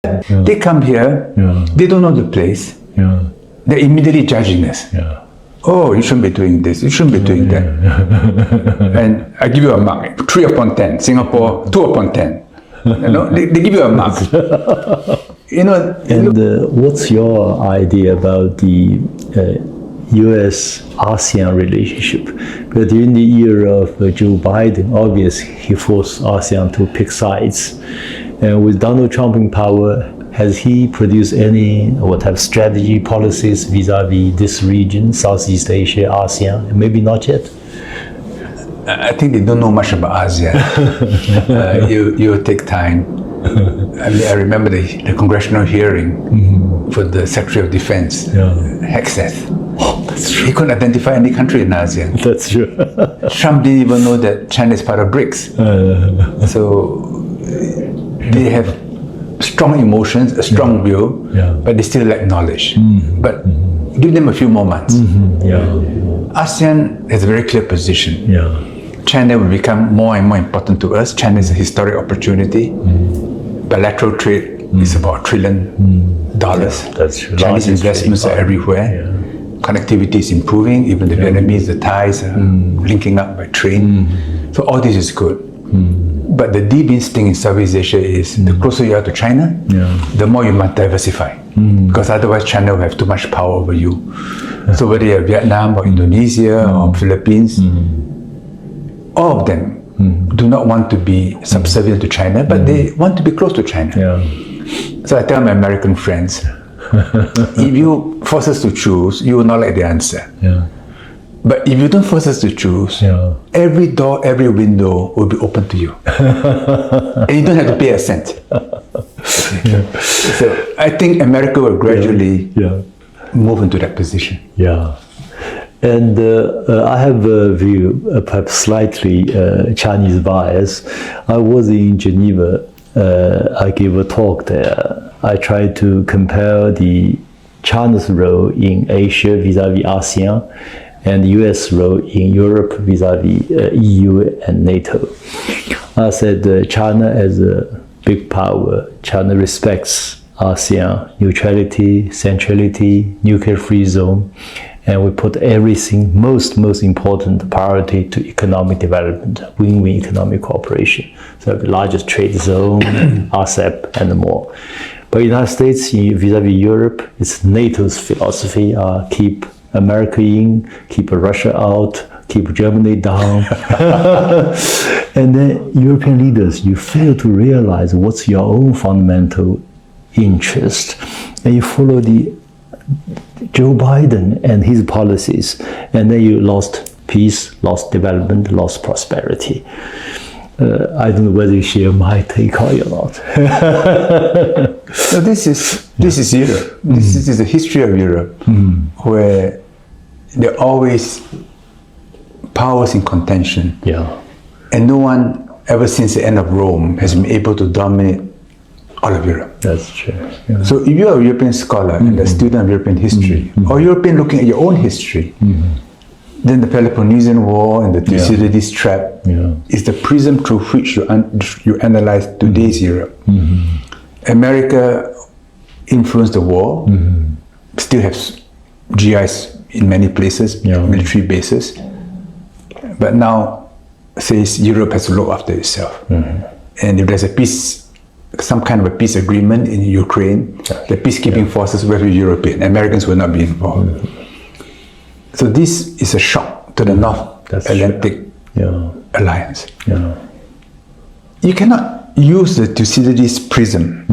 They come here, they don't know the place, they're immediately judging us. Oh, you shouldn't be doing this, you shouldn't be doing that. And I give you a mark, 3 upon 10, Singapore, 2 upon 10. They give you a mark. And what's your idea about the US-ASEAN relationship? But during the era of Joe Biden, obviously he forced ASEAN to pick sides. And with Donald Trump in power, has he produced any what type of strategy, policies vis-a-vis this region, Southeast Asia, ASEAN? Maybe not yet. I think they don't know much about ASEAN. You take time. I remember the congressional hearing for the Secretary of Defense, Hexeth. Oh, that's true. He couldn't identify any country in ASEAN. That's true. Trump didn't even know that China is part of BRICS. So they have strong emotions, a strong will, but they still lack knowledge. But give them a few more months. ASEAN has a very clear position. China will become more and more important to us. China is a historic opportunity. Bilateral trade is about $1 trillion. That's true. Chinese investments are everywhere. Connectivity is improving. Even the Vietnamese, the Thais are linking up by train. So all this is good. But the deep instinct in Southeast Asia is the closer you are to China, the more you must diversify. Because otherwise China will have too much power over you. So whether you're Vietnam or Indonesia or Philippines, all of them do not want to be subservient to China, but they want to be close to China. So I tell my American friends, if you force us to choose, you will not like the answer. But if you don't force us to choose, every door, every window will be open to you. And you don't have to pay a cent. So I think America will gradually move into that position. And I have a view, perhaps slightly Chinese bias. I was in Geneva. I gave a talk there. I tried to compare the China's role in Asia vis-a-vis ASEAN and the US role in Europe vis-a-vis EU and NATO. I said China as a big power, China respects ASEAN neutrality, centrality, nuclear-free zone, and we put everything, most important priority to economic development, win-win economic cooperation. So the largest trade zone, RCEP, and more. But United States, vis-a-vis Europe, it's NATO's philosophy, keep America in, keep Russia out, keep Germany down. And then European leaders, you fail to realize what's your own fundamental interest. And you follow the Joe Biden and his policies, and then you lost peace, lost development, lost prosperity. I don't know whether you share my take or not. So this is Europe. This is the history of Europe, where there are always powers in contention. And no one, ever since the end of Rome, has been able to dominate all of Europe. That's true. So if you're a European scholar and a student of European history, or European looking at your own history, then the Peloponnesian War and the Thucydides trap is the prism through which you analyze today's Europe. America influenced the war, still has GIs in many places, military bases, but now says Europe has to look after itself. And if there's a peace, some kind of a peace agreement in Ukraine, the peacekeeping forces will be European. Americans will not be involved. So this is a shock to the North Atlantic Alliance. You cannot use the Thucydides prism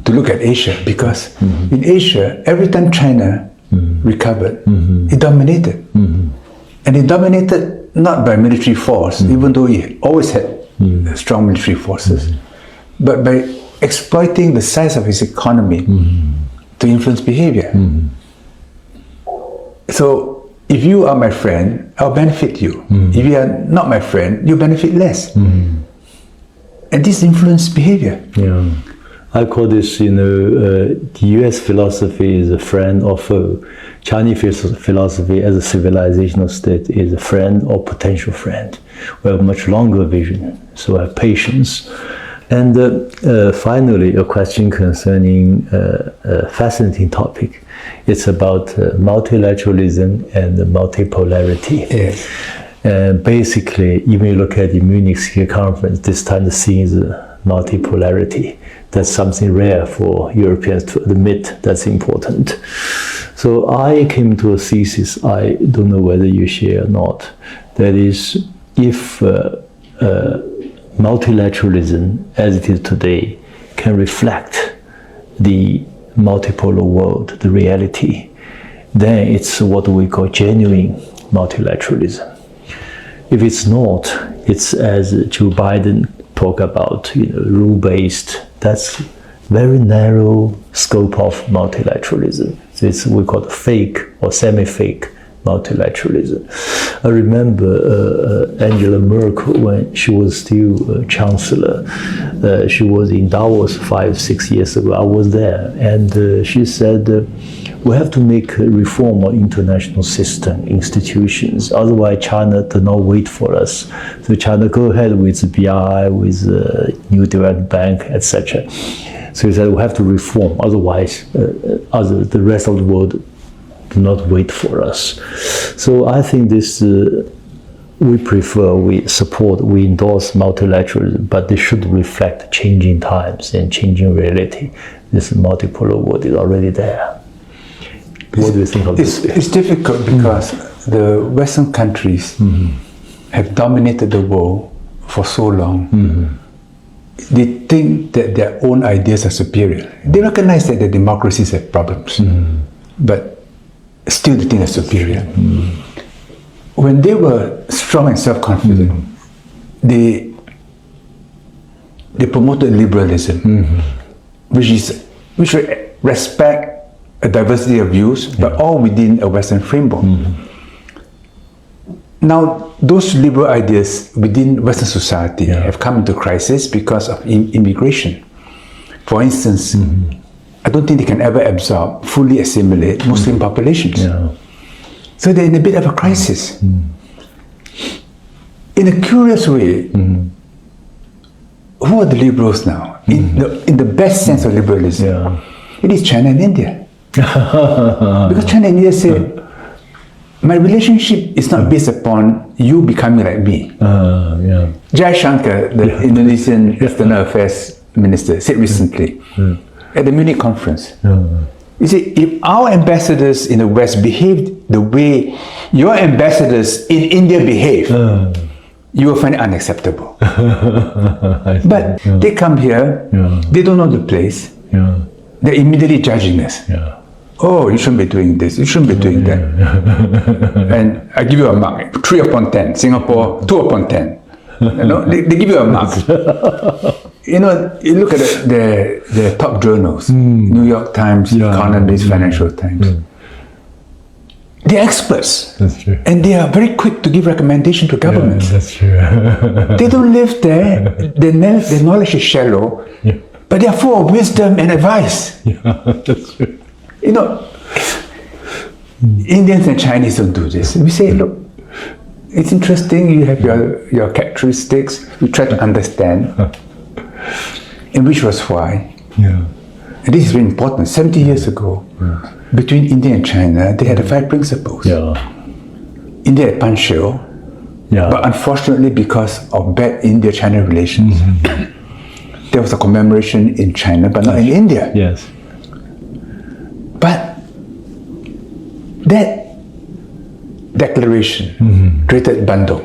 to look at Asia, because in Asia, every time China recovered, it dominated. And it dominated not by military force, even though it always had strong military forces, but by exploiting the size of its economy to influence behavior. So if you are my friend, I'll benefit you. If you are not my friend, you benefit less. And this influences behavior. I call this, the US philosophy is a friend or foe. Chinese philosophy as a civilizational state is a friend or potential friend. We have a much longer vision, so we have patience. And finally, a question concerning a fascinating topic. It's about multilateralism and multipolarity. Yes. Basically, even you look at the Munich Security Conference, this time the scene is multipolarity. That's something rare for Europeans to admit. That's important. So I came to a thesis, I don't know whether you share or not, that is, if multilateralism as it is today can reflect the multipolar world, the reality, then it's what we call genuine multilateralism. If it's not, it's as Joe Biden talk about, rule-based. That's very narrow scope of multilateralism. So it's we call it fake or semi-fake multilateralism. I remember Angela Merkel, when she was still chancellor, she was in Davos 5-6 years ago. I was there, and she said, we have to make a reform of international system, institutions. Otherwise, China does not wait for us. So China go ahead with BRI, with New Development Bank, etc. So he said we have to reform. Otherwise, the rest of the world do not wait for us. So I think this we prefer, we support, we endorse multilateralism, but they should reflect changing times and changing reality. This multipolar world is already there. What do you think of this? It's difficult because the Western countries have dominated the world for so long. They think that their own ideas are superior. They recognize that the democracies have problems, but still they think they're superior. When they were strong and self-confident, they promoted liberalism, which respect a diversity of views, but all within a Western framework. Now, those liberal ideas within Western society have come into crisis because of immigration. For instance, I don't think they can ever absorb, fully assimilate Muslim populations. So they're in a bit of a crisis. In a curious way, who are the liberals now? In the best sense of liberalism, it is China and India. Because China and India say, my relationship is not based upon you becoming like me. Jai Shankar, the Indonesian External Affairs Minister, said recently at the Munich conference, you see, if our ambassadors in the West behaved the way your ambassadors in India behave, you will find it unacceptable. But they come here, they don't know the place, they're immediately judging us. Oh, you shouldn't be doing this, you shouldn't be doing that. And I give you a mark, 3 upon 10, Singapore, 2 upon 10. They give you a mark. You look at the top journals, New York Times, Economist, Financial Times. They're experts. That's true. And they are very quick to give recommendation to governments. That's true. They don't live there. Their knowledge is shallow, but they are full of wisdom and advice. That's true. Indians and Chinese don't do this. We say, look, it's interesting, you have your characteristics, we try to understand, and which was why. And this is very important. 70 years ago, between India and China, they had the 5 principles. India had Panchil, but unfortunately, because of bad India-China relations, there was a commemoration in China, but not in India. But that declaration created Bandung.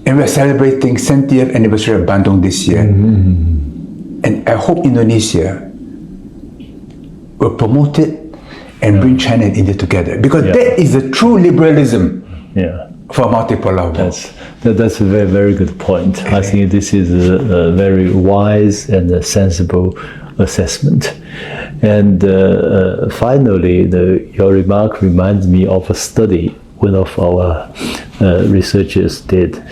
And we're celebrating 70th anniversary of Bandung this year. And I hope Indonesia will promote it and bring China and India together. Because that is the true liberalism for multipolar world. That's a very, very good point. I think this is a very wise and a sensible assessment. And finally, your remark reminds me of a study one of our researchers did.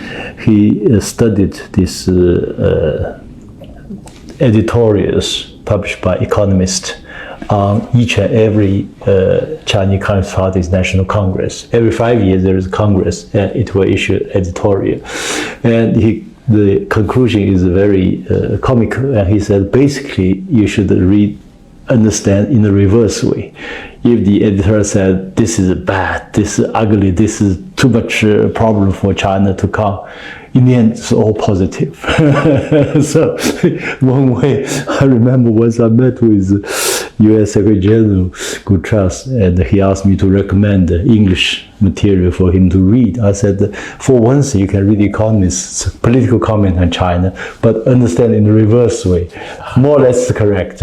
He studied these editorials published by economists on each and every Chinese Communist Party's National Congress. Every 5 years there is a Congress, and it will issue editorial. And he the conclusion is very comical, and he said basically you should understand in the reverse way. If the editor said this is bad, this is ugly, this is too much problem for China to come, in the end it's all positive. So one way, I remember once I met with U.S. Secretary General Guterres, and he asked me to recommend English material for him to read. I said, for one thing, you can read economists' political comment on China, but understand in the reverse way. More or less correct.